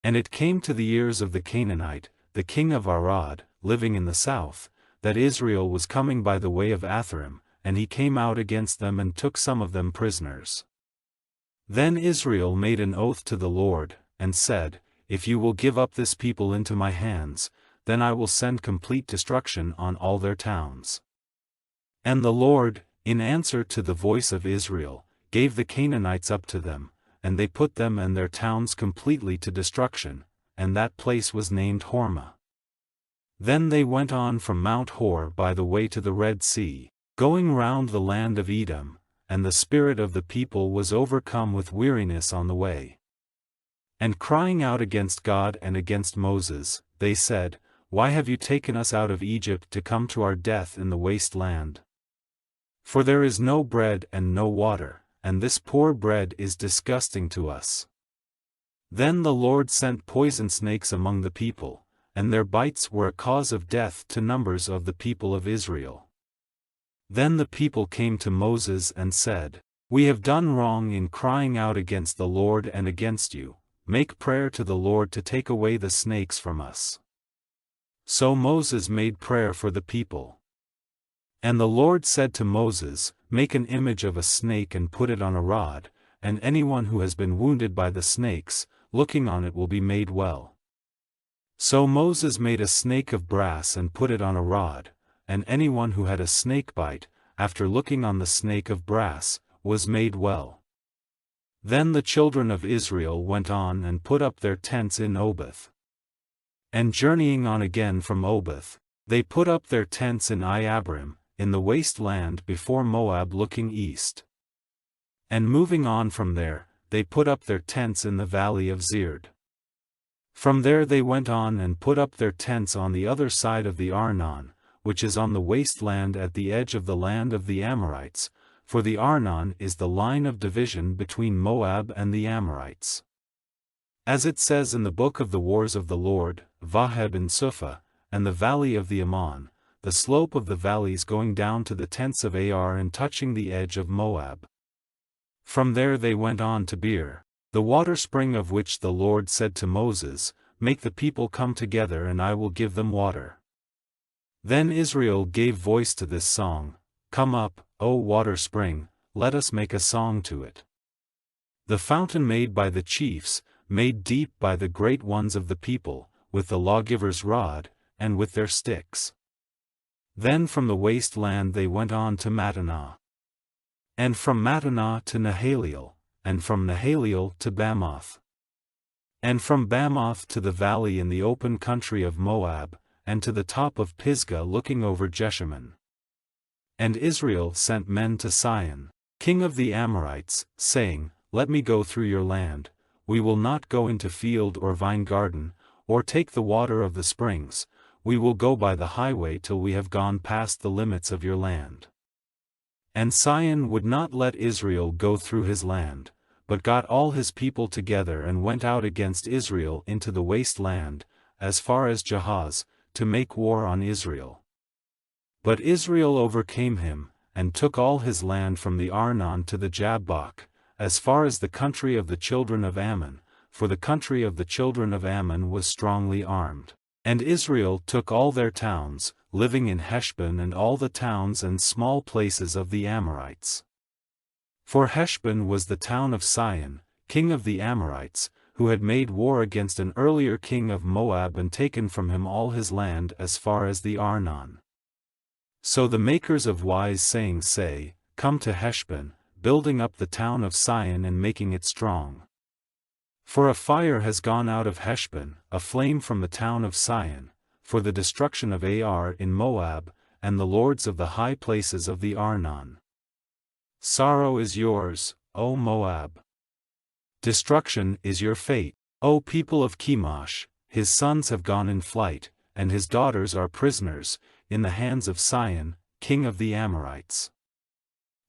And it came to the ears of the Canaanite, the king of Arad, living in the south, that Israel was coming by the way of Atharim, and he came out against them and took some of them prisoners. Then Israel made an oath to the Lord, and said, If you will give up this people into my hands, then I will send complete destruction on all their towns. And the Lord, in answer to the voice of Israel, gave the Canaanites up to them, and they put them and their towns completely to destruction, and that place was named Hormah. Then they went on from Mount Hor by the way to the Red Sea, going round the land of Edom, and the spirit of the people was overcome with weariness on the way. And crying out against God and against Moses, they said, Why have you taken us out of Egypt to come to our death in the waste land? For there is no bread and no water, and this poor bread is disgusting to us. Then the Lord sent poison snakes among the people, and their bites were a cause of death to numbers of the people of Israel. Then the people came to Moses and said, We have done wrong in crying out against the Lord and against you. Make prayer to the Lord to take away the snakes from us. So Moses made prayer for the people. And the Lord said to Moses, Make an image of a snake and put it on a rod, and anyone who has been wounded by the snakes, looking on it will be made well. So Moses made a snake of brass and put it on a rod, and anyone who had a snake bite, after looking on the snake of brass, was made well. Then the children of Israel went on and put up their tents in Oboth. And journeying on again from Oboth, they put up their tents in Iabrim, in the waste land before Moab looking east. And moving on from there, they put up their tents in the valley of Zered. From there they went on and put up their tents on the other side of the Arnon, which is on the waste land at the edge of the land of the Amorites, for the Arnon is the line of division between Moab and the Amorites. As it says in the book of the Wars of the Lord, Vaheb and Suphah, and the valley of the Ammon, the slope of the valleys going down to the tents of Ar and touching the edge of Moab. From there they went on to Beer, the water spring of which the Lord said to Moses, Make the people come together and I will give them water. Then Israel gave voice to this song, Come up, O water spring, let us make a song to it. The fountain made by the chiefs, made deep by the great ones of the people, with the lawgiver's rod, and with their sticks. Then from the waste land they went on to Mattanah. And from Mattanah to Nahaliel, and from Nahaliel to Bamoth. And from Bamoth to the valley in the open country of Moab, and to the top of Pisgah looking over Jeshimon. And Israel sent men to Sihon, king of the Amorites, saying, Let me go through your land, we will not go into field or vine garden, or take the water of the springs, we will go by the highway till we have gone past the limits of your land. And Sihon would not let Israel go through his land, but got all his people together and went out against Israel into the waste land, as far as Jahaz, to make war on Israel. But Israel overcame him, and took all his land from the Arnon to the Jabbok, as far as the country of the children of Ammon, for the country of the children of Ammon was strongly armed. And Israel took all their towns, living in Heshbon and all the towns and small places of the Amorites. For Heshbon was the town of Sihon, king of the Amorites, who had made war against an earlier king of Moab and taken from him all his land as far as the Arnon. So the makers of wise sayings say, Come to Heshbon, building up the town of Sihon and making it strong. For a fire has gone out of Heshbon, a flame from the town of Sihon, for the destruction of Ar in Moab, and the lords of the high places of the Arnon. Sorrow is yours, O Moab. Destruction is your fate, O people of Chemosh. His sons have gone in flight, and his daughters are prisoners, in the hands of Sihon, king of the Amorites.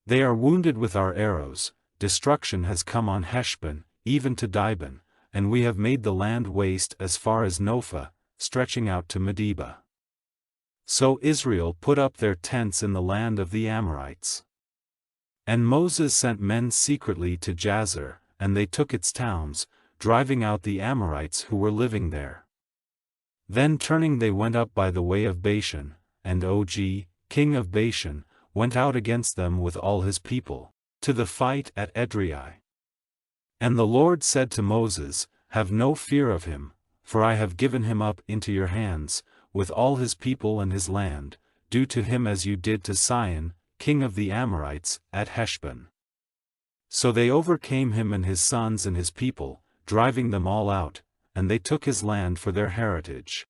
They are wounded with our arrows, destruction has come on Heshbon, even to Dibon, and we have made the land waste as far as Nophah, stretching out to Medeba. So Israel put up their tents in the land of the Amorites. And Moses sent men secretly to Jazer, and they took its towns, driving out the Amorites who were living there. Then turning they went up by the way of Bashan, and Og, king of Bashan, went out against them with all his people, to the fight at Edrei. And the Lord said to Moses, Have no fear of him, for I have given him up into your hands, with all his people and his land. Do to him as you did to Sihon, king of the Amorites, at Heshbon. So they overcame him and his sons and his people, driving them all out, and they took his land for their heritage.